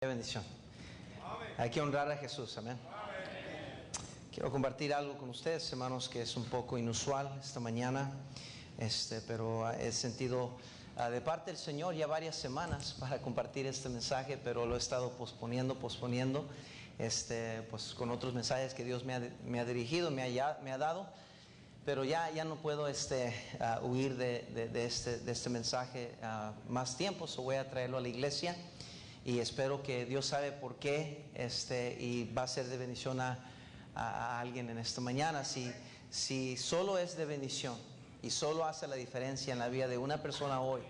Qué bendición. Hay que honrar a Jesús, amén. Quiero compartir algo con ustedes, hermanos, que es un poco inusual esta mañana, pero he sentido de parte del Señor ya varias semanas para compartir este mensaje, pero lo he estado posponiendo, pues con otros mensajes que Dios me ha dirigido, me ha dado, pero ya no puedo huir de este mensaje más tiempo, voy a traerlo a la iglesia. Y espero que Dios sabe por qué y va a ser de bendición a alguien en esta mañana. Si solo es de bendición y solo hace la diferencia en la vida de una persona hoy,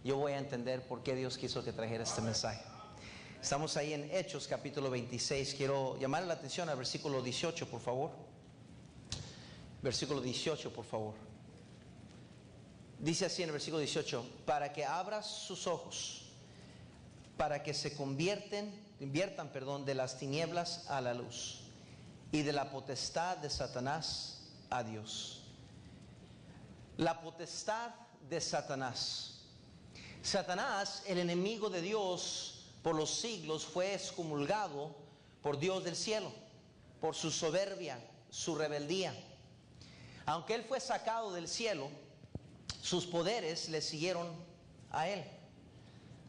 yo voy a entender por qué Dios quiso que trajera este mensaje. Estamos ahí en Hechos capítulo 26. Quiero llamar la atención al versículo 18, por favor. Versículo 18, por favor. Dice así en el versículo 18: para que abras sus ojos, para que se inviertan de las tinieblas a la luz, y de la potestad de Satanás a Dios. La potestad de Satanás. Satanás, el enemigo de Dios por los siglos, fue excomulgado por Dios del cielo, por su soberbia, su rebeldía. Aunque él fue sacado del cielo, sus poderes le siguieron a él.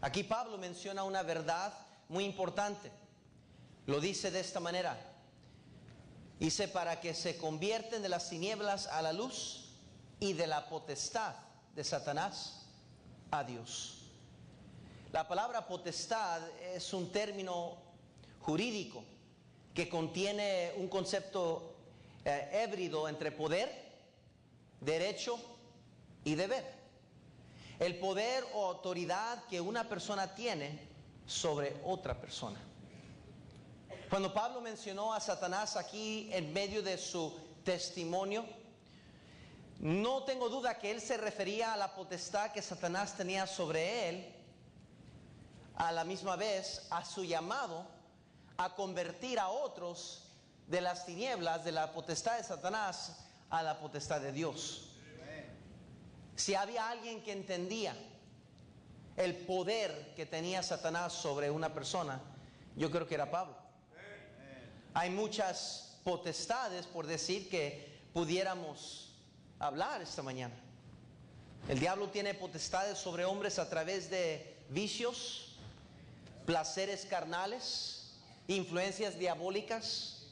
Aquí Pablo menciona una verdad muy importante. Lo dice de esta manera. Dice: para que se convierten de las tinieblas a la luz, y de la potestad de Satanás a Dios. La palabra potestad es un término jurídico que contiene un concepto híbrido entre poder, derecho y deber. El poder o autoridad que una persona tiene sobre otra persona. Cuando Pablo mencionó a Satanás aquí en medio de su testimonio, no tengo duda que él se refería a la potestad que Satanás tenía sobre él, a la misma vez a su llamado a convertir a otros de las tinieblas, de la potestad de Satanás, a la potestad de Dios. Si había alguien que entendía el poder que tenía Satanás sobre una persona, yo creo que era Pablo. Hay muchas potestades, por decir, que pudiéramos hablar esta mañana. El diablo tiene potestades sobre hombres a través de vicios, placeres carnales, influencias diabólicas.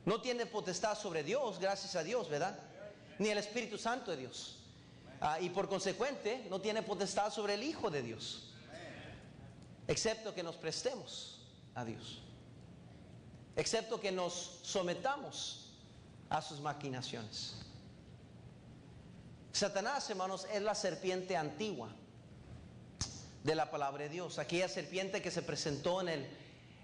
No tiene potestad sobre Dios, gracias a Dios, ¿verdad? Ni el Espíritu Santo de Dios. Y por consecuente no tiene potestad sobre el Hijo de Dios, excepto que nos prestemos a Dios, excepto que nos sometamos a sus maquinaciones. Satanás, hermanos, es la serpiente antigua de la palabra de Dios, aquella serpiente que se presentó en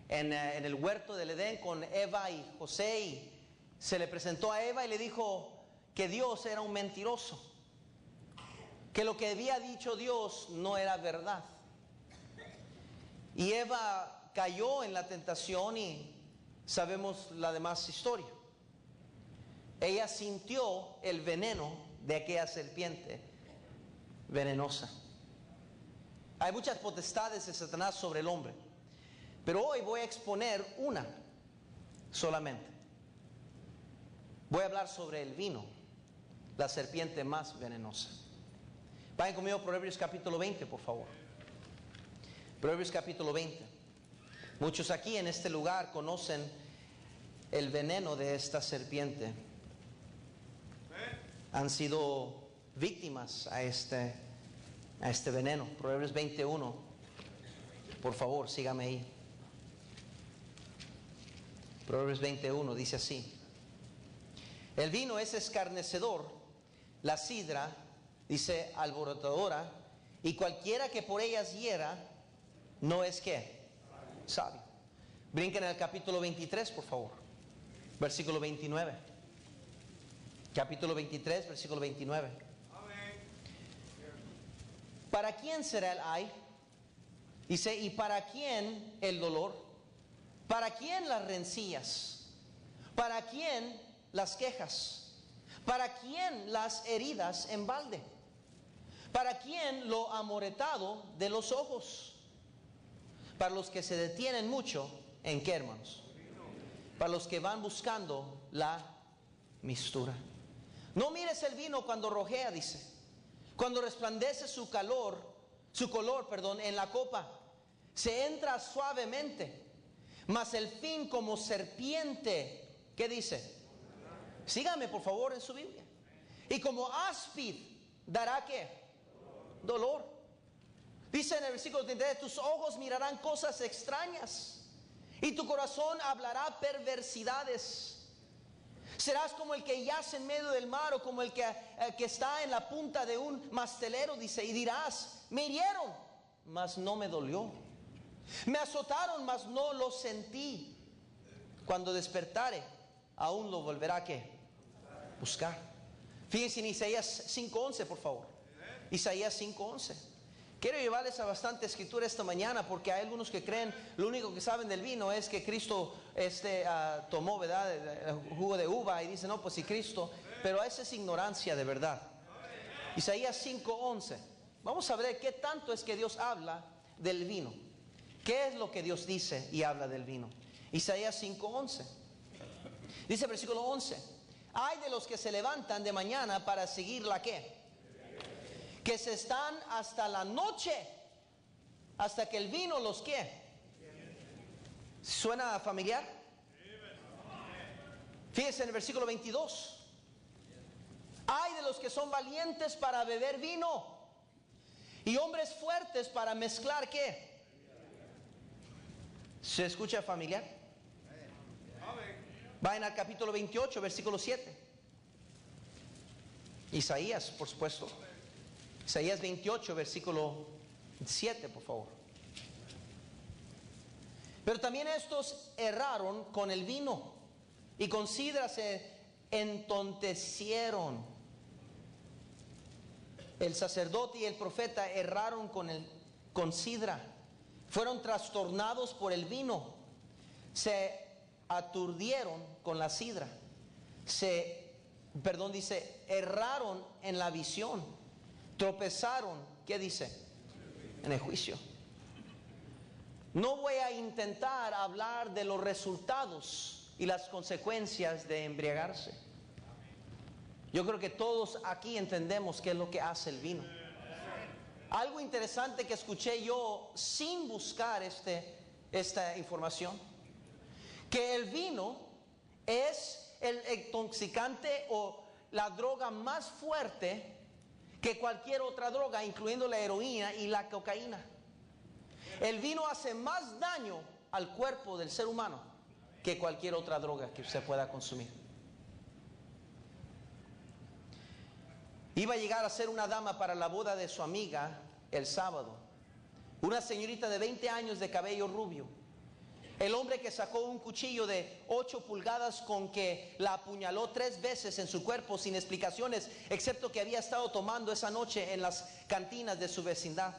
el huerto del Edén con Eva y José, y se le presentó a Eva y le dijo que Dios era un mentiroso, que lo que había dicho Dios no era verdad. Y Eva cayó en la tentación y sabemos la demás historia. Ella sintió el veneno de aquella serpiente venenosa. Hay muchas potestades de Satanás sobre el hombre, pero hoy voy a exponer una solamente. Voy a hablar sobre el vino, la serpiente más venenosa. Vayan conmigo a Proverbios capítulo 20, por favor. Proverbios capítulo 20. Muchos aquí en este lugar conocen el veneno de esta serpiente. Han sido víctimas a este veneno. Proverbios 21. Por favor, sígame ahí. Proverbios 21 dice así: el vino es escarnecedor, la sidra, dice, alborotadora, y cualquiera que por ellas hiera no es ¿qué? Sabio. Brinquen al capítulo 23, por favor. Versículo 29. Capítulo 23, versículo 29. ¿Para quién será el ay? Dice, ¿y para quién el dolor? ¿Para quién las rencillas? ¿Para quién las quejas? ¿Para quién las heridas en balde? ¿Para quién lo amoretado de los ojos? Para los que se detienen mucho, ¿en qué, hermanos? Para los que van buscando la mistura. No mires el vino cuando rojea, dice. Cuando resplandece su color, en la copa. Se entra suavemente, mas el fin como serpiente. ¿Qué dice? Sígame por favor en su Biblia. Y como áspid dará ¿qué? Dolor. Dice en el versículo 33, tus ojos mirarán cosas extrañas y tu corazón hablará perversidades. Serás como el que yace en medio del mar, o como el que está en la punta de un mastelero, dice, y dirás, me hirieron, mas no me dolió. Me azotaron, mas no lo sentí. Cuando despertare, aún lo volverá a ¿qué? Buscar. Fíjense en Isaías 5:11, por favor. Isaías 5:11. Quiero llevarles a bastante escritura esta mañana, porque hay algunos que creen lo único que saben del vino es que Cristo tomó, ¿verdad?, el jugo de uva, y dice, no, pues si Cristo, pero esa es ignorancia de verdad. Isaías 5:11. Vamos a ver qué tanto es que Dios habla del vino. ¿Qué es lo que Dios dice y habla del vino? Isaías 5:11. Dice versículo 11. Hay de los que se levantan de mañana para seguir la ¿qué? Que se están hasta la noche, hasta que el vino los ¿qué? ¿Suena familiar? Fíjense en el versículo 22. Hay de los que son valientes para beber vino y hombres fuertes para mezclar ¿qué? ¿Se escucha familiar? Vayan al capítulo 28, versículo 7. Isaías, por supuesto. Isaías 28, versículo 7, por favor. Pero también estos erraron con el vino y con sidra se entontecieron. El sacerdote y el profeta erraron con sidra. Fueron trastornados por el vino. Se aturdieron con la sidra. Dice, erraron en la visión. Tropezaron, ¿qué dice? En el juicio. No voy a intentar hablar de los resultados y las consecuencias de embriagarse. Yo creo que todos aquí entendemos qué es lo que hace el vino. Algo interesante que escuché yo sin buscar esta información, que el vino es el intoxicante o la droga más fuerte que cualquier otra droga, incluyendo la heroína y la cocaína. El vino hace más daño al cuerpo del ser humano que cualquier otra droga que se pueda consumir. Iba a llegar a ser una dama para la boda de su amiga el sábado, una señorita de 20 años de cabello rubio. El hombre que sacó un cuchillo de 8 pulgadas con que la apuñaló 3 veces en su cuerpo sin explicaciones, excepto que había estado tomando esa noche en las cantinas de su vecindad.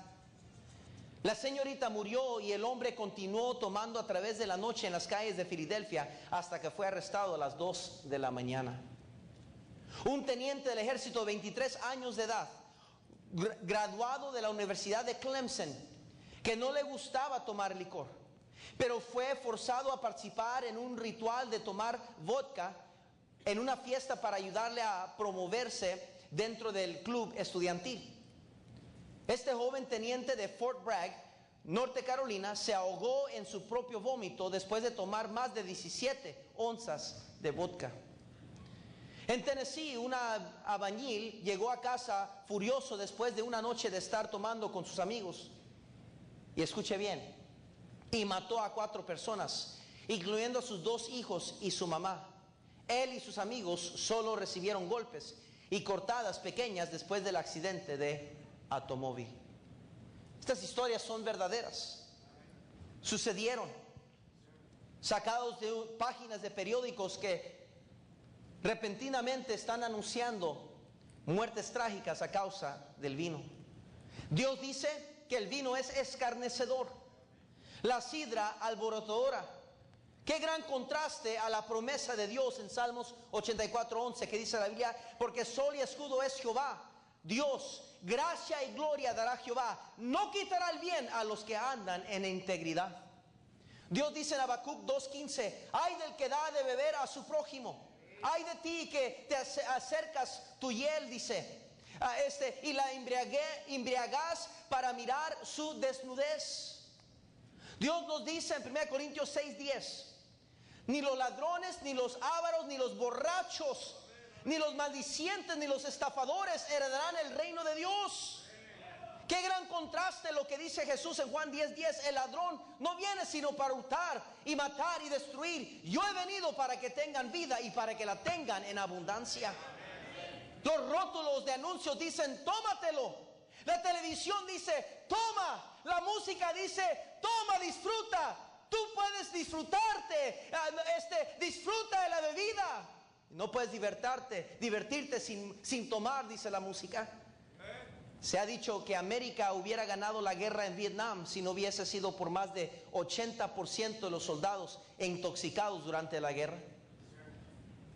La señorita murió y el hombre continuó tomando a través de la noche en las calles de Filadelfia hasta que fue arrestado a las 2 de la mañana. Un teniente del ejército de 23 años de edad, graduado de la Universidad de Clemson, que no le gustaba tomar licor, pero fue forzado a participar en un ritual de tomar vodka en una fiesta para ayudarle a promoverse dentro del club estudiantil. Este joven teniente de Fort Bragg, Norte Carolina, se ahogó en su propio vómito después de tomar más de 17 onzas de vodka. En Tennessee, un albañil llegó a casa furioso después de una noche de estar tomando con sus amigos. Y escuche bien, y mató a 4 personas, incluyendo a sus 2 hijos y su mamá. Él y sus amigos solo recibieron golpes y cortadas pequeñas después del accidente de automóvil. Estas historias son verdaderas. Sucedieron, sacados de páginas de periódicos que repentinamente están anunciando muertes trágicas a causa del vino. Dios dice que el vino es escarnecedor, la sidra alborotadora. Qué gran contraste a la promesa de Dios en Salmos 84:11, que dice la Biblia, porque sol y escudo es Jehová, Dios, gracia y gloria dará Jehová. No quitará el bien a los que andan en integridad. Dios dice en Habacuc 2:15, ay del que da de beber a su prójimo. Ay de ti que te acercas tu hiel, dice, y la embriagas para mirar su desnudez. Dios nos dice en 1 Corintios 6:10, ni los ladrones, ni los ávaros, ni los borrachos, ni los maldicientes, ni los estafadores heredarán el reino de Dios. Qué gran contraste lo que dice Jesús en Juan 10:10. El ladrón no viene sino para hurtar y matar y destruir. Yo he venido para que tengan vida y para que la tengan en abundancia. Los rótulos de anuncios dicen, tómatelo. La televisión dice, toma. La música dice, toma, disfruta. Tú puedes disfrutarte, disfruta de la bebida. No puedes divertirte sin tomar, dice la música. Se ha dicho que América hubiera ganado la guerra en Vietnam si no hubiese sido por más de 80% de los soldados intoxicados durante la guerra.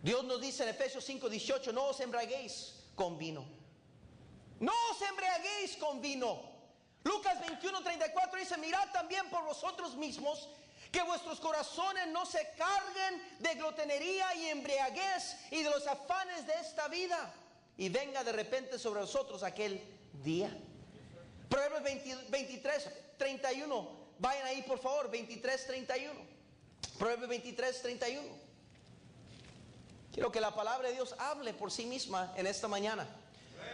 Dios nos dice en Efesios 5:18, no os embriaguéis con vino. No os embriaguéis con vino. Lucas 21:34 dice, mirad también por vosotros mismos que vuestros corazones no se carguen de glotonería y embriaguez y de los afanes de esta vida, y venga de repente sobre vosotros aquel día. Proverbios 23:31. Vayan ahí por favor, 23:31. Proverbios 23:31. Quiero que la palabra de Dios hable por sí misma en esta mañana.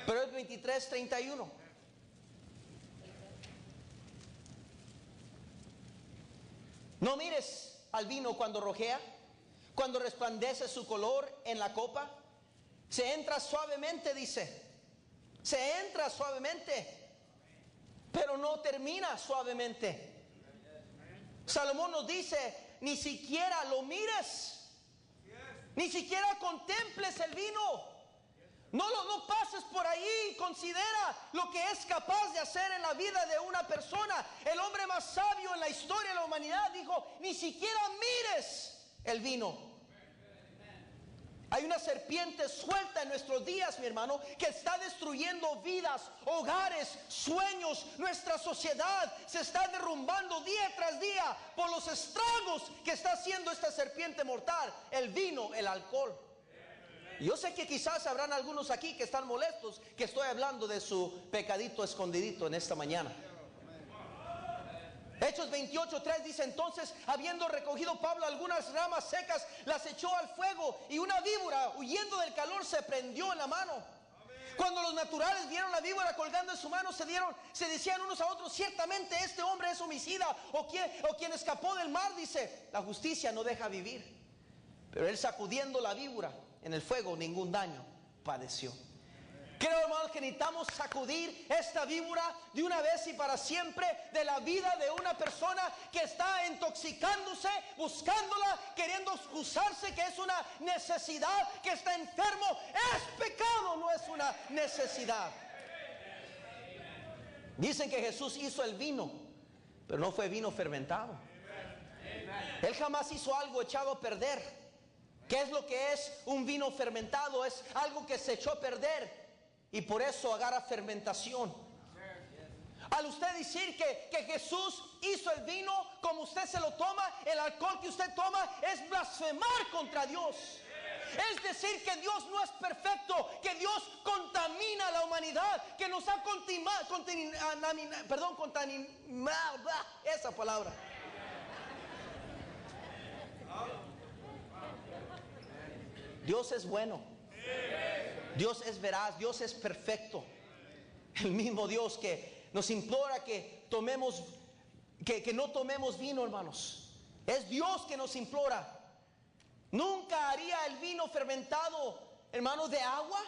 Proverbios 23:31. No mires al vino cuando rojea, cuando resplandece su color en la copa. Se entra suavemente, dice. Se entra suavemente, pero no termina suavemente. Salomón nos dice, ni siquiera lo mires, ni siquiera contemples el vino. No pases por ahí. Considera lo que es capaz de hacer en la vida de una persona. El hombre más sabio en la historia de la humanidad dijo, ni siquiera mires el vino. Hay una serpiente suelta en nuestros días, mi hermano, que está destruyendo vidas, hogares, sueños. Nuestra sociedad se está derrumbando día tras día por los estragos que está haciendo esta serpiente mortal, el vino, el alcohol. Yo sé que quizás habrán algunos aquí que están molestos que estoy hablando de su pecadito escondidito en esta mañana. Hechos 28:3 dice, entonces habiendo recogido Pablo algunas ramas secas, las echó al fuego, y una víbora, huyendo del calor, se prendió en la mano. Cuando los naturales vieron la víbora colgando en su mano, se decían unos a otros, ciertamente este hombre es homicida, o quien escapó del mar. Dice, la justicia no deja vivir. Pero él, sacudiendo la víbora en el fuego, ningún daño padeció. Creo, hermanos, que necesitamos sacudir esta víbora de una vez y para siempre de la vida de una persona que está intoxicándose, buscándola, queriendo excusarse que es una necesidad, que está enfermo. Es pecado, no es una necesidad. Dicen que Jesús hizo el vino, pero no fue vino fermentado. Él jamás hizo algo echado a perder. ¿Qué es lo que es un vino fermentado? Es algo que se echó a perder y por eso agarra fermentación. Al usted decir que Jesús hizo el vino como usted se lo toma, el alcohol que usted toma, es blasfemar contra Dios. Es decir que Dios no es perfecto, que Dios contamina a la humanidad, que nos ha contaminado, esa palabra. Dios es bueno, Dios es veraz, Dios es perfecto. El mismo Dios que nos implora que tomemos, que no tomemos vino, hermanos. Es Dios que nos implora. Nunca haría el vino fermentado, hermanos, de agua.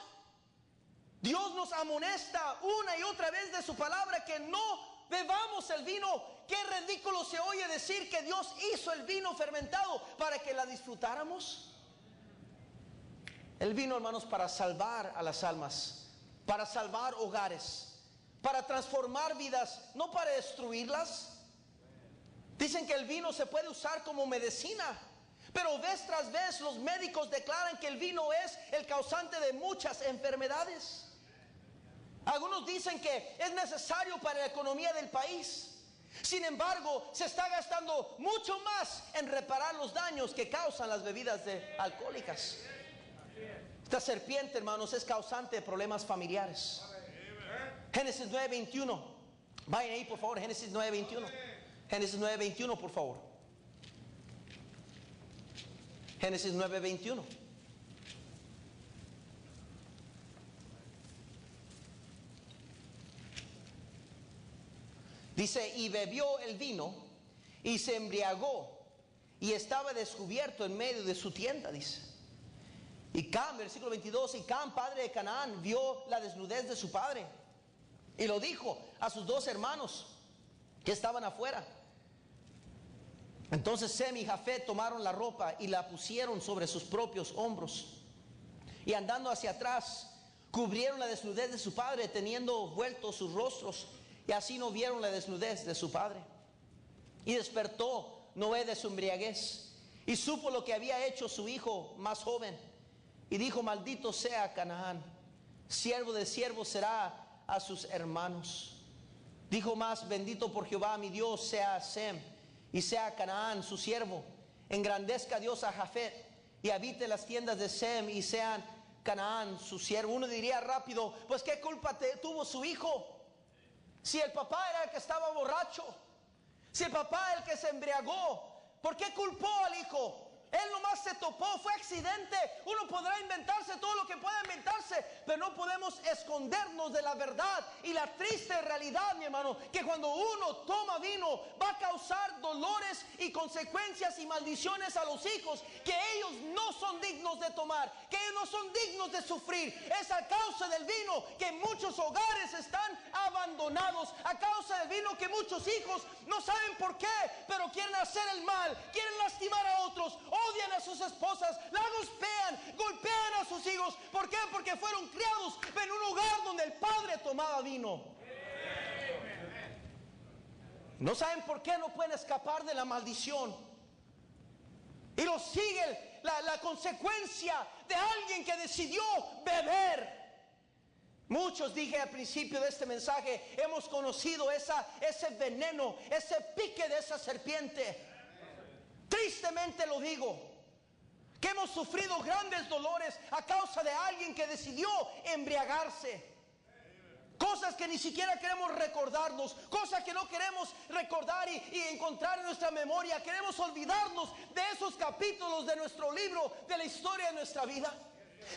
Dios nos amonesta una y otra vez de su palabra que no bebamos el vino. Qué ridículo se oye decir que Dios hizo el vino fermentado para que la disfrutáramos. El vino, hermanos, para salvar a las almas, para salvar hogares, para transformar vidas, no para destruirlas. Dicen que el vino se puede usar como medicina, pero vez tras vez los médicos declaran que el vino es el causante de muchas enfermedades. Algunos dicen que es necesario para la economía del país. Sin embargo, se está gastando mucho más en reparar los daños que causan las bebidas alcohólicas. Esta serpiente, hermanos, es causante de problemas familiares. Génesis 9:21. Vayan ahí, por favor, Génesis 9:21. Génesis 9:21, por favor. Génesis 9:21. Dice, y bebió el vino y se embriagó y estaba descubierto en medio de su tienda, dice. Y Cam, versículo 22, y Cam, padre de Canaán, vio la desnudez de su padre y lo dijo a sus dos hermanos que estaban afuera. Entonces Sem y Jafet tomaron la ropa y la pusieron sobre sus propios hombros, y andando hacia atrás cubrieron la desnudez de su padre, teniendo vueltos sus rostros, y así no vieron la desnudez de su padre. Y despertó Noé de su embriaguez y supo lo que había hecho su hijo más joven, y dijo, maldito sea Canaán, siervo de siervos será a sus hermanos. Dijo más, bendito por Jehová mi Dios sea Sem, y sea Canaán su siervo. Engrandezca Dios a Jafet, y habite en las tiendas de Sem, y sean Canaán su siervo. Uno diría rápido, pues qué culpa tuvo su hijo. Si el papá era el que estaba borracho, si el papá el que se embriagó, ¿por qué culpó al hijo? Él nomás se topó, fue accidente. Uno podrá inventarse todo lo que pueda inventarse, pero no podemos escondernos de la verdad y la triste realidad, mi hermano, que cuando uno toma vino va a causar dolores y consecuencias y maldiciones a los hijos que ellos no son dignos de tomar, que ellos no son dignos de sufrir. Es a causa del vino que muchos hogares están abandonados, a causa del vino que muchos hijos no saben por qué, pero quieren hacer el mal, quieren lastimar a otros, odian a sus esposas, la golpean a sus hijos. ¿Por qué? Porque fueron criados en un hogar donde el padre tomaba vino. No saben por qué no pueden escapar de la maldición. Y lo sigue la consecuencia de alguien que decidió beber. Muchos, dije al principio de este mensaje, hemos conocido ese veneno, ese pique de esa serpiente. Tristemente lo digo, que hemos sufrido grandes dolores a causa de alguien que decidió embriagarse. Cosas que ni siquiera queremos recordarnos, cosas que no queremos recordar y encontrar en nuestra memoria. Queremos olvidarnos de esos capítulos de nuestro libro, de la historia de nuestra vida.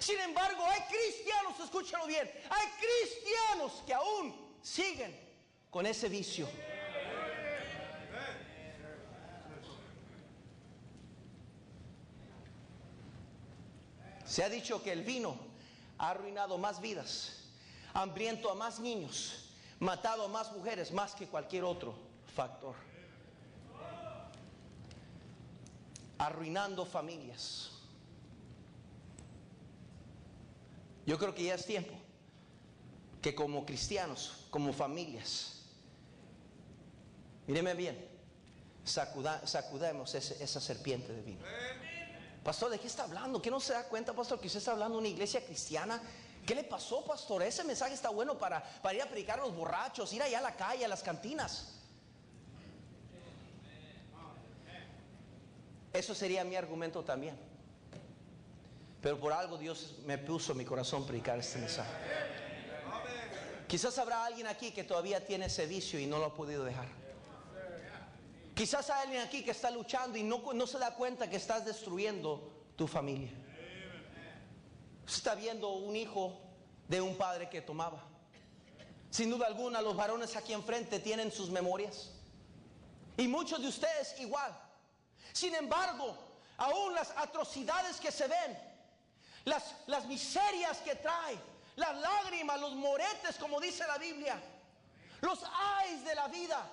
Sin embargo, hay cristianos, escúchalo bien, hay cristianos que aún siguen con ese vicio. Se ha dicho que el vino ha arruinado más vidas, hambriento a más niños, matado a más mujeres, más que cualquier otro factor. Arruinando familias. Yo creo que ya es tiempo que como cristianos, como familias, míreme bien, sacudamos esa serpiente de vino. Pastor, ¿de qué está hablando? ¿Qué no se da cuenta, pastor, que usted está hablando de una iglesia cristiana? ¿Qué le pasó, pastor? Ese mensaje está bueno para ir a predicar a los borrachos, ir allá a la calle, a las cantinas. Eso sería mi argumento también. Pero por algo Dios me puso en mi corazón predicar este mensaje. Quizás habrá alguien aquí que todavía tiene ese vicio y no lo ha podido dejar. Quizás hay alguien aquí que está luchando y no se da cuenta que estás destruyendo tu familia. Usted está viendo un hijo de un padre que tomaba. Sin duda alguna, los varones aquí enfrente tienen sus memorias. Y muchos de ustedes igual. Sin embargo, aún las atrocidades que se ven, las miserias que trae, las lágrimas, los moretes, como dice la Biblia, los ayes de la vida,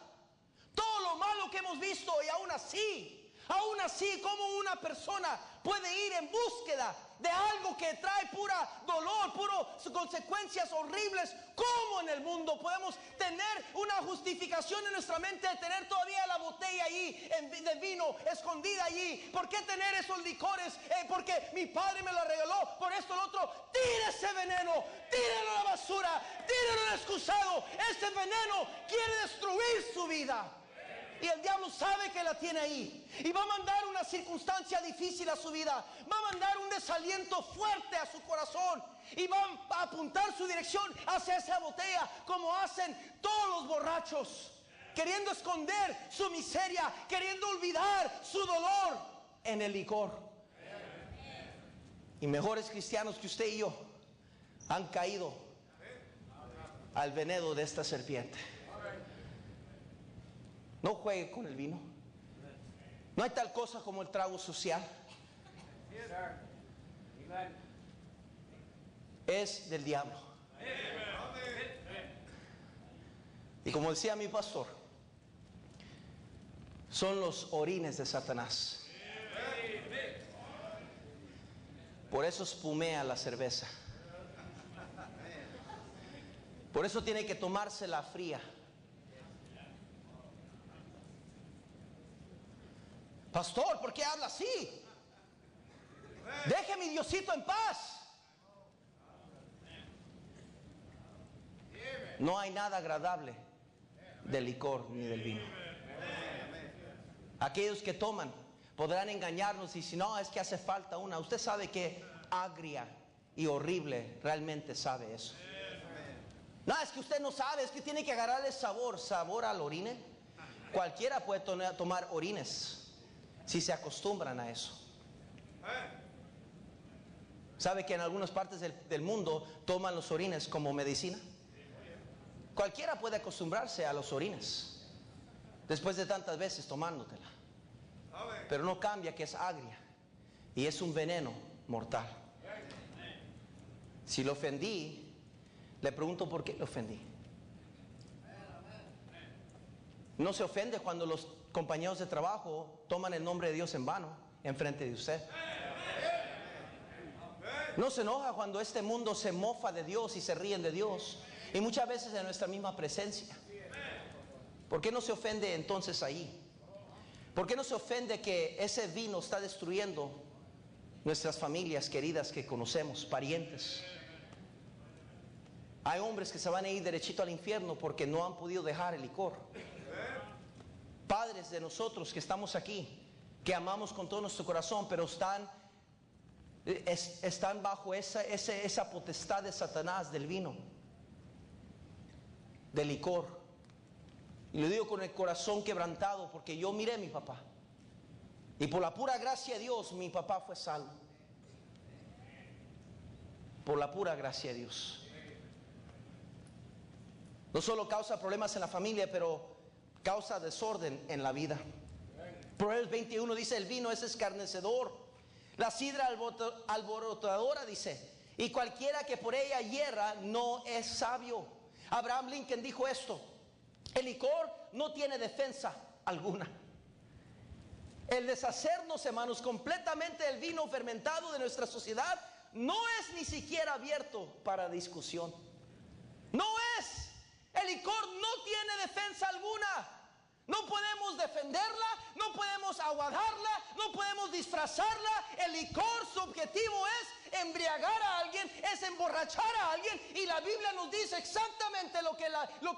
todo lo malo que hemos visto, y aún así, como una persona puede ir en búsqueda de algo que trae pura dolor, consecuencias horribles. ¿Cómo en el mundo podemos tener una justificación en nuestra mente de tener todavía la botella allí de vino escondida allí? ¿Por qué tener esos licores? Porque mi padre me lo regaló, por esto, lo otro. Tira ese veneno, tíralo a la basura, tíralo al excusado. Ese veneno quiere destruir su vida. Y el diablo sabe que la tiene ahí. Y va a mandar una circunstancia difícil a su vida. Va a mandar un desaliento fuerte a su corazón. Y va a apuntar su dirección hacia esa botella, como hacen todos los borrachos, queriendo esconder su miseria, queriendo olvidar su dolor en el licor. Y mejores cristianos que usted y yo han caído al veneno de esta serpiente. No juegue con el vino. No hay tal cosa como el trago social. Es del diablo. Y como decía mi pastor, son los orines de Satanás. Por eso espumea la cerveza. Por eso tiene que tomársela fría. Pastor, ¿por qué habla así? Deje a mi Diosito en paz. No hay nada agradable del licor ni del vino. Aquellos que toman podrán engañarnos y si no, es que hace falta una. Usted sabe que agria y horrible realmente sabe eso. No, es que usted no sabe, es que tiene que agarrarle sabor al orine. Cualquiera puede tomar orines si se acostumbran a eso. ¿Sabe que en algunas partes del mundo toman los orines como medicina? Cualquiera puede acostumbrarse a los orines después de tantas veces tomándotela. Pero no cambia que es agria y es un veneno mortal. Si lo ofendí, le pregunto por qué lo ofendí. No se ofende cuando los compañeros de trabajo toman el nombre de Dios en vano en frente de usted. No se enoja cuando este mundo se mofa de Dios y se ríen de Dios, y muchas veces en nuestra misma presencia. ¿Por qué no se ofende entonces ahí? ¿Por qué no se ofende que ese vino está destruyendo nuestras familias queridas que conocemos, parientes? Hay hombres que se van a ir derechito al infierno porque no han podido dejar el licor. Padres de nosotros que estamos aquí, que amamos con todo nuestro corazón, pero están bajo esa potestad de Satanás, del vino, del licor. Y lo digo con el corazón quebrantado, porque yo miré a mi papá y por la pura gracia de Dios mi papá fue salvo. Por la pura gracia de Dios. No solo causa problemas en la familia, pero causa desorden en la vida. Proverbios 21 dice: el vino es escarnecedor, la sidra alborotadora, dice, y cualquiera que por ella hierra no es sabio. Abraham Lincoln dijo esto: el licor no tiene defensa alguna. El deshacernos, hermanos, completamente del vino fermentado de nuestra sociedad no es ni siquiera abierto para discusión. No es. El licor no tiene defensa alguna. No podemos defenderla, no podemos aguadarla, no podemos disfrazarla. El licor, su objetivo es embriagar a alguien, es emborrachar a alguien. Y la Biblia nos dice exactamente lo que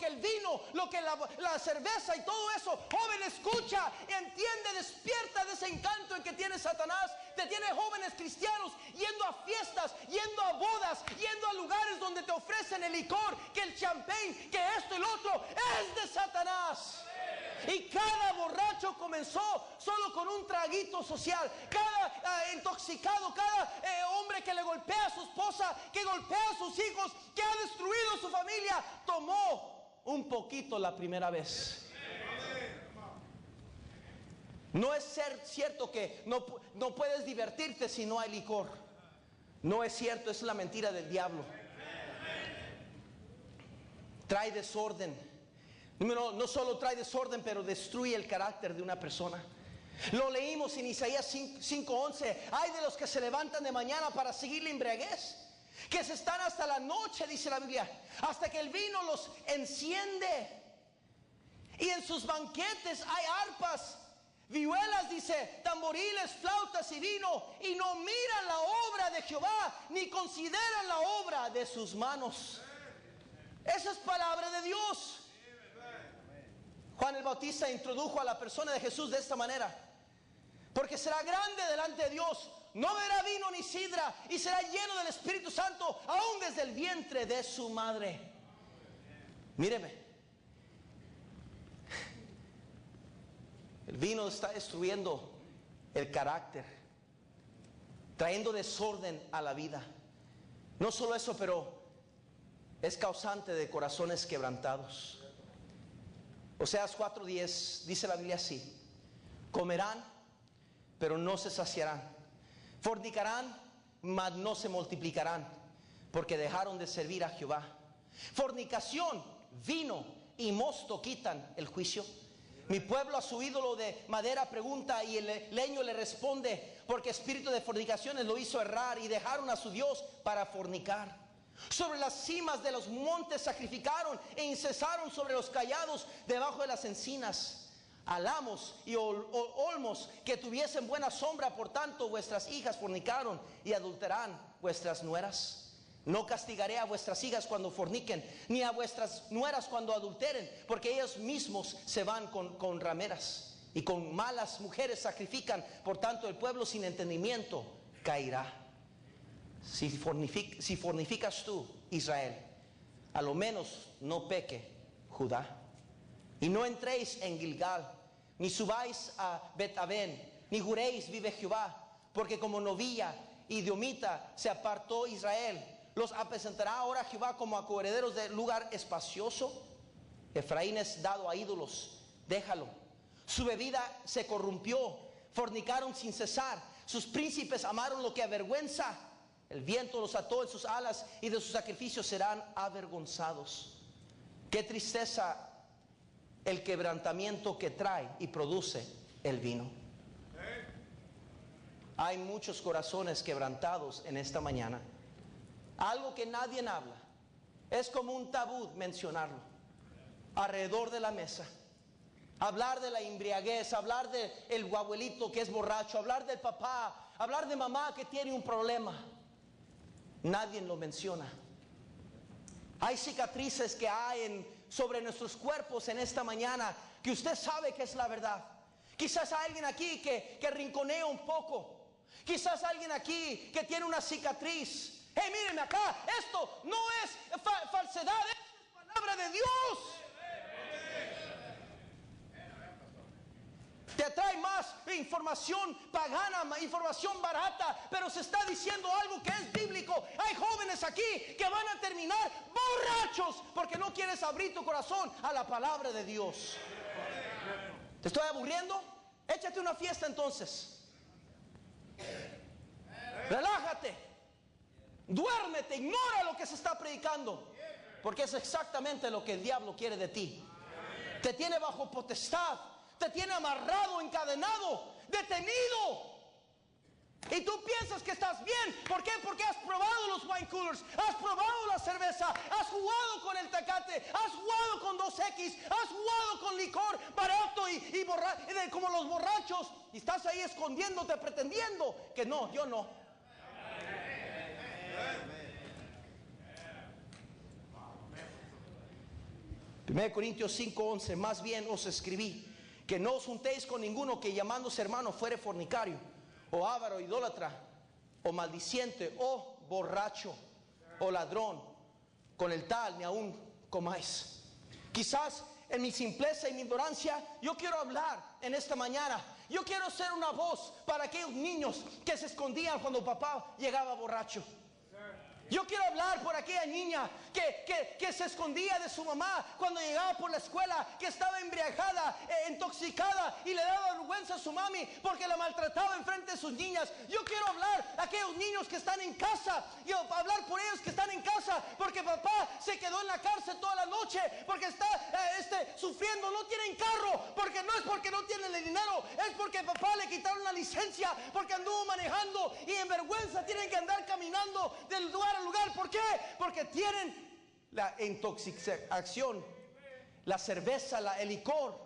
el vino, lo que la cerveza y todo eso. Joven, escucha, entiende, despierta de ese encanto en que tiene Satanás. Te tiene jóvenes cristianos yendo a fiestas, yendo a bodas, yendo a lugares donde te ofrecen el licor, que el champagne, que esto y lo otro es de Satanás. Y cada borracho comenzó solo con un traguito social. Cada intoxicado, cada hombre que le golpea a su esposa, que golpea a sus hijos, que ha destruido su familia, tomó un poquito la primera vez. No es cierto que no puedes divertirte si no hay licor. No es cierto, es la mentira del diablo. Trae desorden. No solo trae desorden, pero destruye el carácter de una persona. Lo leímos en Isaías 5:11. Hay de los que se levantan de mañana para seguir la embriaguez, que se están hasta la noche, dice la Biblia, hasta que el vino los enciende. Y en sus banquetes hay arpas, vihuelas, dice, tamboriles, flautas y vino, y no miran la obra de Jehová, ni consideran la obra de sus manos. Esa es palabra de Dios. Juan el Bautista introdujo a la persona de Jesús de esta manera: porque será grande delante de Dios, no beberá vino ni sidra, y será lleno del Espíritu Santo aún desde el vientre de su madre. Míreme, el vino está destruyendo el carácter, trayendo desorden a la vida. No solo eso, pero es causante de corazones quebrantados. Oseas 4:10 dice la Biblia así: comerán, pero no se saciarán; fornicarán, mas no se multiplicarán, porque dejaron de servir a Jehová. Fornicación, vino y mosto quitan el juicio. Mi pueblo a su ídolo de madera pregunta, y el leño le responde, porque espíritu de fornicaciones lo hizo errar, y dejaron a su Dios para fornicar. Sobre las cimas de los montes sacrificaron, e incesaron sobre los callados debajo de las encinas. Alamos y olmos que tuviesen buena sombra, por tanto vuestras hijas fornicaron y adulterarán vuestras nueras. No castigaré a vuestras hijas cuando forniquen, ni a vuestras nueras cuando adulteren, porque ellos mismos se van con rameras, y con malas mujeres sacrifican. Por tanto el pueblo sin entendimiento caerá. Si fornificas tú, Israel, a lo menos no peque Judá. Y no entréis en Gilgal, ni subáis a Bet-Aven, ni juréis, vive Jehová, porque como novilla y diomita se apartó Israel. ¿Los apacentará ahora Jehová como a correderos de lugar espacioso? Efraín es dado a ídolos, déjalo. Su bebida se corrompió, fornicaron sin cesar. Sus príncipes amaron lo que avergüenza. El viento los ató en sus alas, y de sus sacrificios serán avergonzados. Qué tristeza el quebrantamiento que trae y produce el vino. Hay muchos corazones quebrantados en esta mañana. Algo que nadie habla, es como un tabú mencionarlo alrededor de la mesa. Hablar de la embriaguez, hablar del abuelito que es borracho, hablar del papá, hablar de mamá que tiene un problema. Nadie lo menciona. Hay cicatrices que hay sobre nuestros cuerpos en esta mañana, que usted sabe que es la verdad. Quizás hay alguien aquí que rinconea un poco. Quizás alguien aquí que tiene una cicatriz. Hey, mírenme acá, esto no es falsedad, es palabra de Dios. Te trae más información pagana, información barata, pero se está diciendo algo que es bíblico. Hay jóvenes aquí que van a terminar borrachos porque no quieres abrir tu corazón a la palabra de Dios. ¿Te estoy aburriendo? Échate una fiesta entonces. Relájate. Duérmete, ignora lo que se está predicando, porque es exactamente lo que el diablo quiere de ti. Te tiene bajo potestad, te tiene amarrado, encadenado, detenido. Y tú piensas que estás bien. ¿Por qué? Porque has probado los wine coolers, has probado la cerveza, has jugado con el Tecate, has jugado con 2X, has jugado con licor barato y como los borrachos, y estás ahí escondiéndote, pretendiendo que no, yo no. 1 Corintios 5:11, más bien os escribí que no os juntéis con ninguno que llamándose hermano fuere fornicario, o avaro, idólatra, o maldiciente, o borracho, o ladrón. Con el tal ni aún comáis. Quizás en mi simpleza y mi ignorancia, yo quiero hablar en esta mañana. Yo quiero ser una voz para aquellos niños que se escondían cuando papá llegaba borracho. Yo quiero hablar por aquella niña que se escondía de su mamá cuando llegaba por la escuela, que estaba embriagada, intoxicada, y le daba vergüenza a su mami porque la maltrataba enfrente de sus niñas. Yo quiero hablar a aquellos niños que están en casa, y hablar por ellos que están en casa porque papá se quedó en la cárcel toda la noche, porque está sufriendo, no tienen carro, porque no es porque no tienen el dinero, es porque papá le quitaron la licencia porque anduvo manejando, y en vergüenza tienen que andar caminando del lugar al lugar. ¿Por qué? Porque tienen la intoxicación, la cerveza, el licor,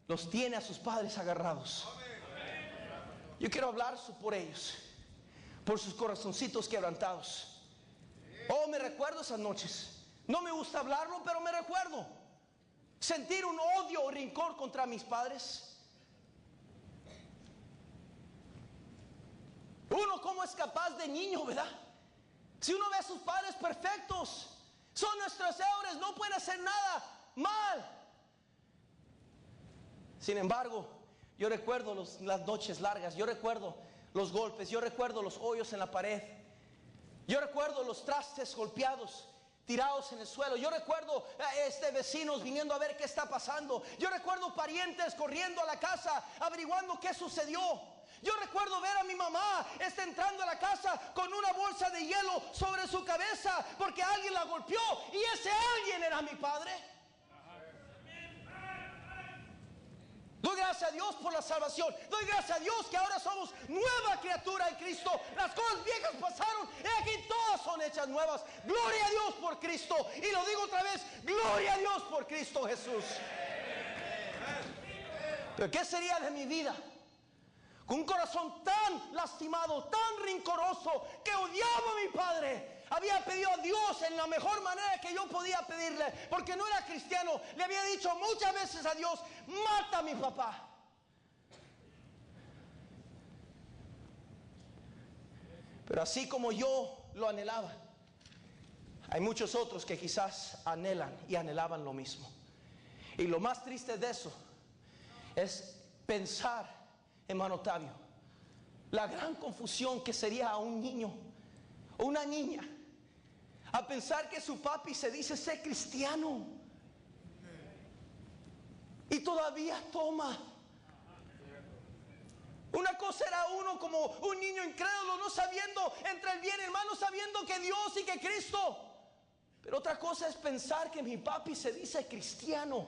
los tiene a sus padres agarrados. Yo quiero hablar por ellos, por sus corazoncitos quebrantados. Oh, me recuerdo esas noches. No me gusta hablarlo, pero me recuerdo sentir un odio o rencor contra mis padres. Uno, ¿cómo es capaz de niño, verdad? Si uno ve a sus padres perfectos, son nuestros héroes, no pueden hacer nada mal. Sin embargo, yo recuerdo las noches largas, yo recuerdo los golpes, yo recuerdo los hoyos en la pared, yo recuerdo los trastes golpeados, tirados en el suelo. Yo recuerdo vecinos viniendo a ver qué está pasando. Yo recuerdo parientes corriendo a la casa averiguando qué sucedió. Yo recuerdo ver a mi mamá entrando a la casa con una bolsa de hielo sobre su cabeza porque alguien la golpeó, y ese alguien era mi padre. Doy gracias a Dios por la salvación. Doy gracias a Dios que ahora somos nueva criatura en Cristo. Las cosas viejas pasaron y aquí todas son hechas nuevas. Gloria a Dios por Cristo. Y lo digo otra vez, gloria a Dios por Cristo Jesús. Pero ¿qué sería de mi vida con un corazón tan lastimado, tan rencoroso, que odiaba a mi padre? Había pedido a Dios en la mejor manera que yo podía pedirle, porque no era cristiano. Le había dicho muchas veces a Dios: mata a mi papá. Pero así como yo lo anhelaba, hay muchos otros que quizás anhelan y anhelaban lo mismo. Y lo más triste de eso es pensar, hermano Octavio, la gran confusión que sería a un niño o una niña a pensar que su papi se dice ser cristiano y todavía toma. Una cosa era uno como un niño incrédulo, no sabiendo entre el bien y el mal, no sabiendo que Dios y que Cristo. Pero otra cosa es pensar que mi papi se dice cristiano.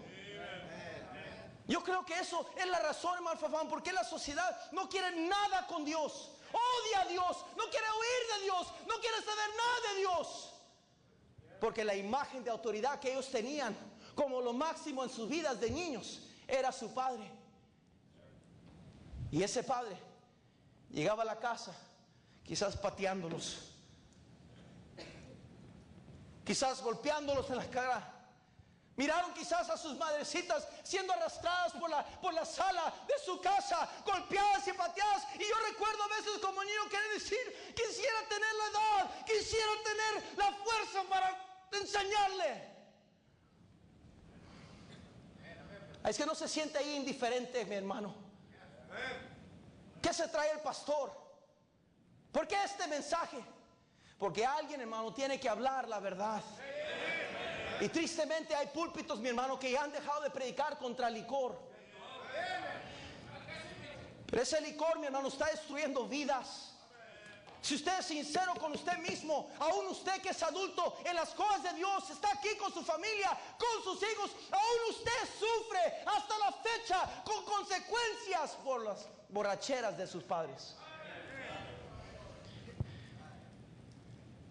Yo creo que eso es la razón, hermano Fafán, porque la sociedad no quiere nada con Dios. Odia a Dios, no quiere oír de Dios, no quiere saber nada de Dios. Porque la imagen de autoridad que ellos tenían como lo máximo en sus vidas de niños era su padre. Y ese padre llegaba a la casa quizás pateándolos, quizás golpeándolos en la cara. Miraron quizás a sus madrecitas siendo arrastradas por la sala de su casa, golpeadas y pateadas. Y yo recuerdo a veces como niño querer decir: quisiera tener la edad, quisiera tener la fuerza para enseñarle. Es que no se siente ahí indiferente, mi hermano. ¿Qué se trae el pastor? ¿Por qué este mensaje? Porque alguien, hermano, tiene que hablar la verdad. Y tristemente hay púlpitos, mi hermano, que ya han dejado de predicar contra el licor. Pero ese licor, mi hermano, está destruyendo vidas. Si usted es sincero con usted mismo, aún usted que es adulto en las cosas de Dios, está aquí con su familia, con sus hijos, aún usted sufre hasta la fecha con consecuencias por las borracheras de sus padres.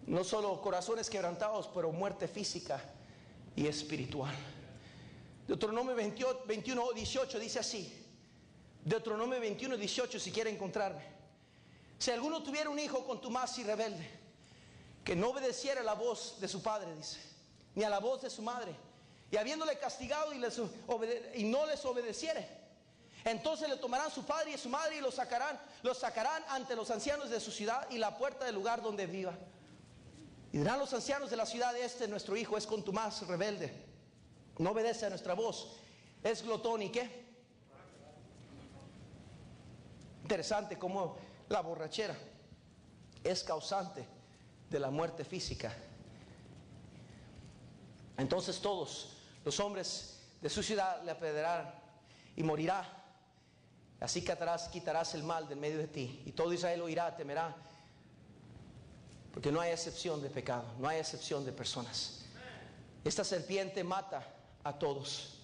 No solo corazones quebrantados, pero muerte física y espiritual. Deuteronomio 21, 18 dice así. Deuteronomio 21, 18, si quiere encontrarme. Si alguno tuviera un hijo contumaz y rebelde, que no obedeciera la voz de su padre, dice, ni a la voz de su madre, y habiéndole castigado y no les obedeciere, entonces le tomarán su padre y su madre y los sacarán ante los ancianos de su ciudad y la puerta del lugar donde viva. Y dirán los ancianos de la ciudad: nuestro hijo es contumaz, rebelde, no obedece a nuestra voz, es glotón y ¿qué? Interesante cómo la borrachera es causante de la muerte física. Entonces todos los hombres de su ciudad le apedrearán y morirá. Así quitarás el mal del medio de ti, y todo Israel oirá, temerá, porque no hay excepción de pecado, no hay excepción de personas. Esta serpiente mata a todos,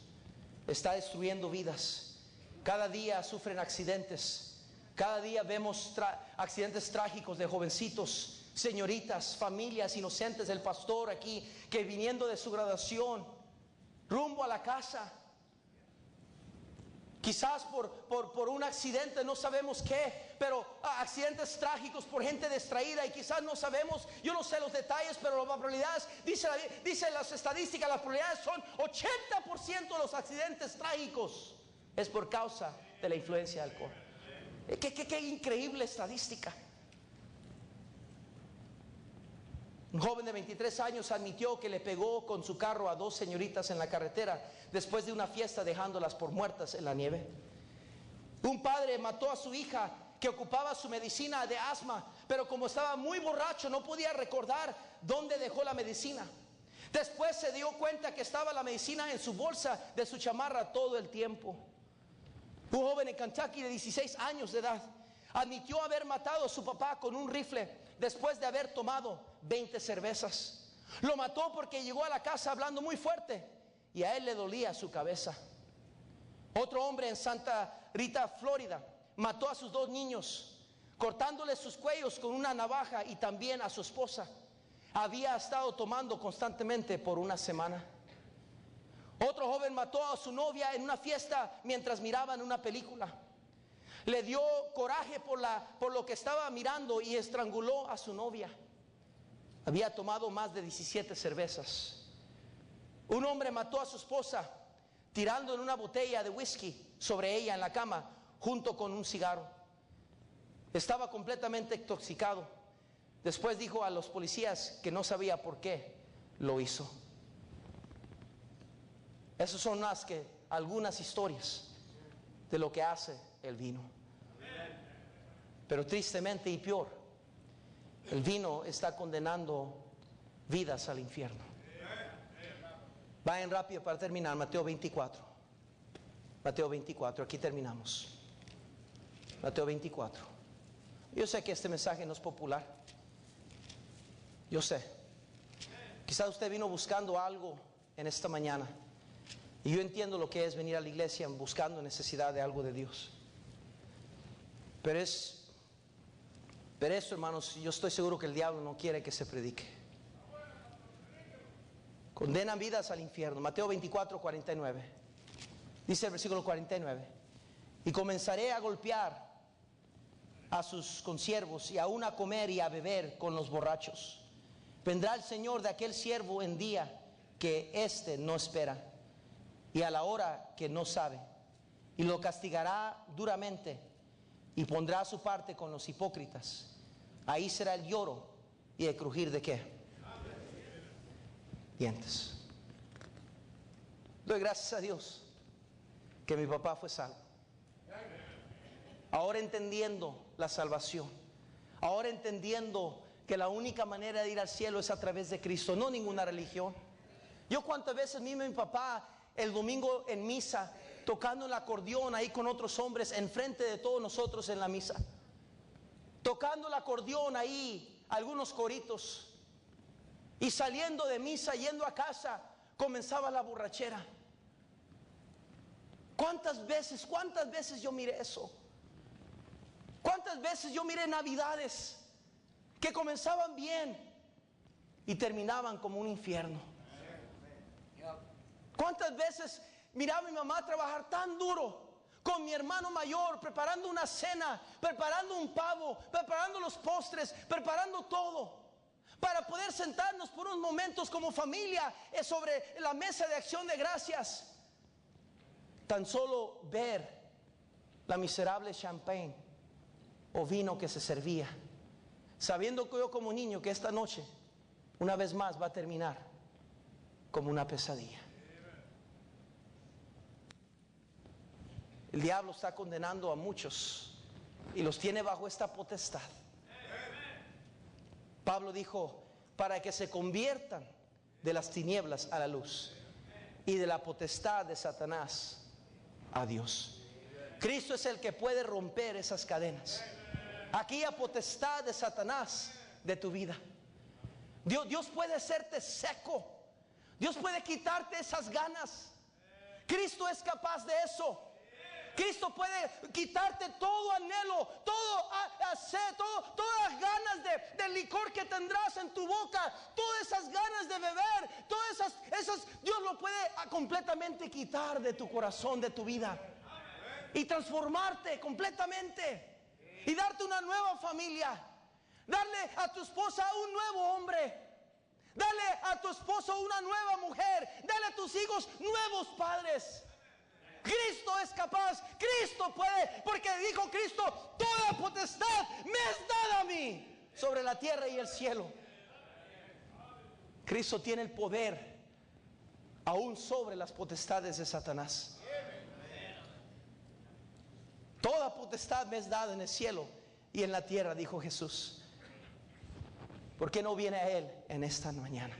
está destruyendo vidas. Cada día sufren accidentes, cada día vemos accidentes trágicos de jovencitos, señoritas, familias inocentes del pastor aquí, que viniendo de su graduación rumbo a la casa, quizás por un accidente, no sabemos qué, pero accidentes trágicos por gente distraída, y quizás no sabemos, yo no sé los detalles, pero las probabilidades, dice las estadísticas, las probabilidades son 80% de los accidentes trágicos es por causa de la influencia del alcohol. Qué increíble estadística. Un joven de 23 años admitió que le pegó con su carro a 2 señoritas en la carretera después de una fiesta, dejándolas por muertas en la nieve. Un padre mató a su hija que ocupaba su medicina de asma, pero como estaba muy borracho no podía recordar dónde dejó la medicina. Después se dio cuenta que estaba la medicina en su bolsa de su chamarra todo el tiempo. Un joven en Kentucky de 16 años de edad admitió haber matado a su papá con un rifle después de haber tomado 20 cervezas. Lo mató porque llegó a la casa hablando muy fuerte y a él le dolía su cabeza. Otro hombre en Santa Rita, Florida, mató a sus 2 niños, cortándoles sus cuellos con una navaja, y también a su esposa. Había estado tomando constantemente por una semana. Otro joven mató a su novia en una fiesta mientras miraban una película. Le dio coraje por lo que estaba mirando y estranguló a su novia. Había tomado más de 17 cervezas. Un hombre mató a su esposa tirando en una botella de whisky sobre ella en la cama junto con un cigarro. Estaba completamente intoxicado. Después dijo a los policías que no sabía por qué lo hizo. Esas son algunas historias de lo que hace el vino. Pero tristemente y peor, el vino está condenando vidas al infierno. Vayan rápido para terminar. Mateo 24. Mateo 24, aquí terminamos. Mateo 24. Yo sé que este mensaje no es popular. Yo sé. Quizás usted vino buscando algo en esta mañana. Y yo entiendo lo que es venir a la iglesia buscando necesidad de algo de Dios. Pero esto, hermanos, yo estoy seguro que el diablo no quiere que se predique. Condenan vidas al infierno. Mateo 24, 49. Dice el versículo 49. Y comenzaré a golpear a sus consiervos y aún a comer y a beber con los borrachos. Vendrá el Señor de aquel siervo en día que éste no espera y a la hora que no sabe, y lo castigará duramente y pondrá su parte con los hipócritas. Ahí será el lloro y el crujir de ¿qué? Dientes. Doy gracias a Dios que mi papá fue salvo. Ahora entendiendo la salvación, ahora entendiendo que la única manera de ir al cielo es a través de Cristo, no ninguna religión. Yo cuántas veces mi papá el domingo en misa, tocando el acordeón ahí con otros hombres enfrente de todos nosotros en la misa, tocando el acordeón ahí, algunos coritos, y saliendo de misa, yendo a casa, comenzaba la borrachera. ¿Cuántas veces yo miré eso? ¿Cuántas veces yo miré navidades que comenzaban bien y terminaban como un infierno? ¿Cuántas veces miraba a mi mamá trabajar tan duro con mi hermano mayor, preparando una cena, preparando un pavo, preparando los postres, preparando todo, para poder sentarnos por unos momentos como familia sobre la mesa de acción de gracias? Tan solo ver la miserable champagne o vino que se servía, sabiendo que yo como niño que esta noche una vez más va a terminar como una pesadilla. El diablo está condenando a muchos y los tiene bajo esta potestad. Pablo dijo para que se conviertan de las tinieblas a la luz y de la potestad de Satanás a Dios. Cristo es el que puede romper esas cadenas, aquella potestad de Satanás de tu vida. Dios puede hacerte seco. Dios puede quitarte esas ganas. Cristo es capaz de eso. Cristo puede quitarte todo anhelo, todo sed, todas las ganas de licor que tendrás en tu boca, todas esas ganas de beber, todas esas, Dios lo puede completamente quitar de tu corazón, de tu vida, y transformarte completamente y darte una nueva familia, darle a tu esposa un nuevo hombre, dale a tu esposo una nueva mujer, dale a tus hijos nuevos padres. Cristo es capaz, Cristo puede, porque dijo Cristo: toda potestad me es dada a mí sobre la tierra y el cielo. Cristo tiene el poder aún sobre las potestades de Satanás. Toda potestad me es dada en el cielo y en la tierra, dijo Jesús. ¿Por qué no viene a Él en esta mañana?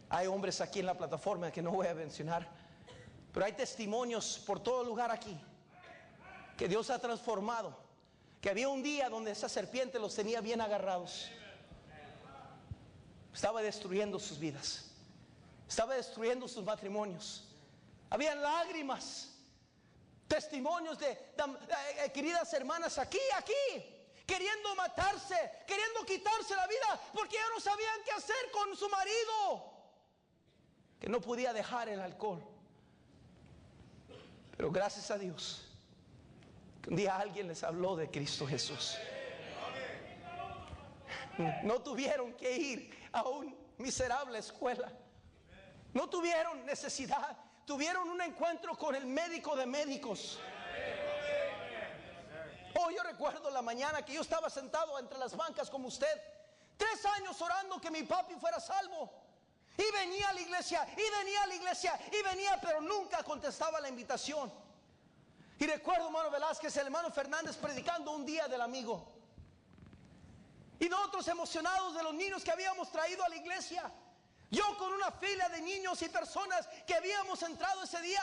Hay hombres aquí en la plataforma que no voy a mencionar, pero hay testimonios por todo lugar aquí que Dios ha transformado, que había un día donde esa serpiente los tenía bien agarrados, estaba destruyendo sus vidas, estaba destruyendo sus matrimonios, habían lágrimas, testimonios de queridas hermanas aquí, queriendo matarse, queriendo quitarse la vida, porque ya no sabían qué hacer con su marido, que no podía dejar el alcohol. Pero gracias a Dios, que un día alguien les habló de Cristo Jesús. No tuvieron que ir a una miserable escuela, no tuvieron necesidad, tuvieron un encuentro con el médico de médicos. Oh, yo recuerdo la mañana que yo estaba sentado entre las bancas como usted, 3 años orando que mi papi fuera salvo. Y venía a la iglesia, y venía a la iglesia, y venía, pero nunca contestaba la invitación. Y recuerdo, hermano Velázquez, el hermano Fernández predicando un día del amigo. Y nosotros emocionados de los niños que habíamos traído a la iglesia. Yo con una fila de niños y personas que habíamos entrado ese día,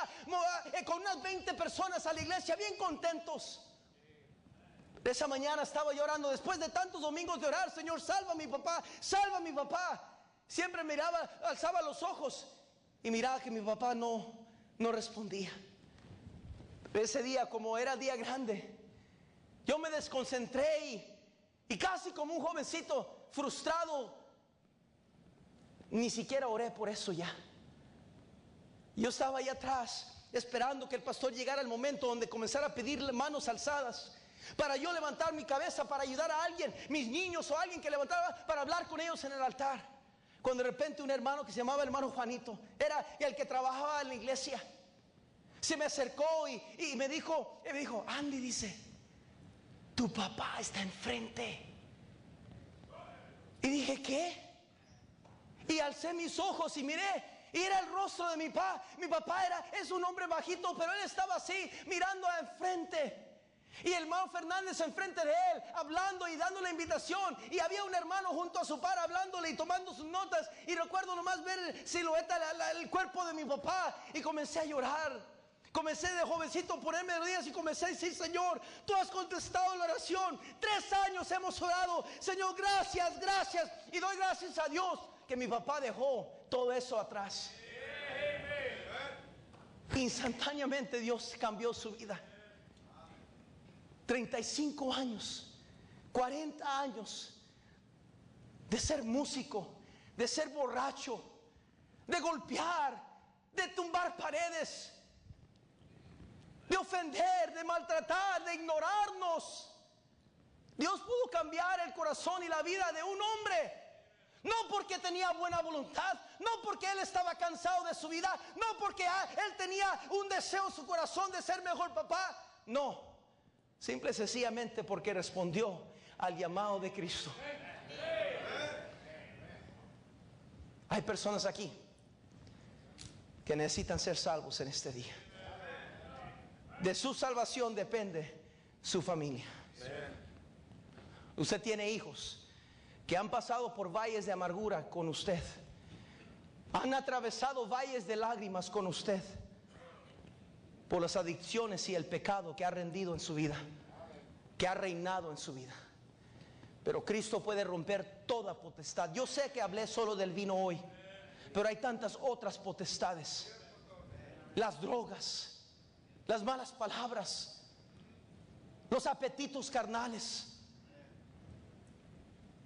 con unas 20 personas a la iglesia, bien contentos. Esa mañana estaba llorando, después de tantos domingos de orar: Señor, salva a mi papá, salva a mi papá. Siempre miraba, alzaba los ojos y miraba que mi papá no respondía. Ese día, como era día grande, yo me desconcentré y casi como un jovencito frustrado, ni siquiera oré por eso ya. Yo estaba ahí atrás esperando que el pastor llegara el momento donde comenzara a pedirle manos alzadas, para yo levantar mi cabeza para ayudar a alguien, mis niños o alguien que levantara, para hablar con ellos en el altar. Cuando de repente un hermano que se llamaba hermano Juanito, era el que trabajaba en la iglesia, se me acercó y me dijo: Andy, dice, tu papá está enfrente. Y dije: ¿qué? Y alcé mis ojos y miré, y era el rostro de mi papá. Mi papá es un hombre bajito, pero él estaba así, mirando enfrente. Y el hermano Fernández enfrente de él, hablando y dando la invitación. Y había un hermano junto a su par, hablándole y tomando sus notas. Y recuerdo nomás ver el silueta, el cuerpo de mi papá. Y comencé a llorar. Comencé de jovencito a ponerme de rodillas y comencé a decir: Señor, tú has contestado la oración. 3 años hemos orado. Señor, gracias, gracias. Y doy gracias a Dios que mi papá dejó todo eso atrás. Instantáneamente Dios cambió su vida. 35 años, 40 años de ser músico, de ser borracho, de golpear, de tumbar paredes, de ofender, de maltratar, de ignorarnos. Dios pudo cambiar el corazón y la vida de un hombre, no porque tenía buena voluntad, no porque él estaba cansado de su vida, no porque él tenía un deseo en su corazón de ser mejor papá, no. Simple y sencillamente porque respondió al llamado de Cristo. Hay personas aquí que necesitan ser salvos en este día. De su salvación depende su familia. Usted tiene hijos, que han pasado por valles de amargura con usted, han atravesado valles de lágrimas con usted, por las adicciones y el pecado que ha rendido en su vida, que ha reinado en su vida. Pero Cristo puede romper toda potestad. Yo sé que hablé solo del vino hoy, pero hay tantas otras potestades: las drogas, las malas palabras, los apetitos carnales,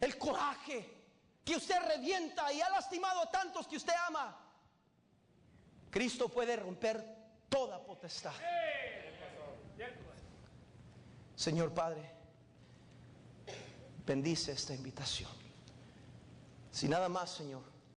el coraje que usted revienta y ha lastimado a tantos que usted ama. Cristo puede romper toda potestad. Señor Padre, bendice esta invitación. Si nada más, Señor,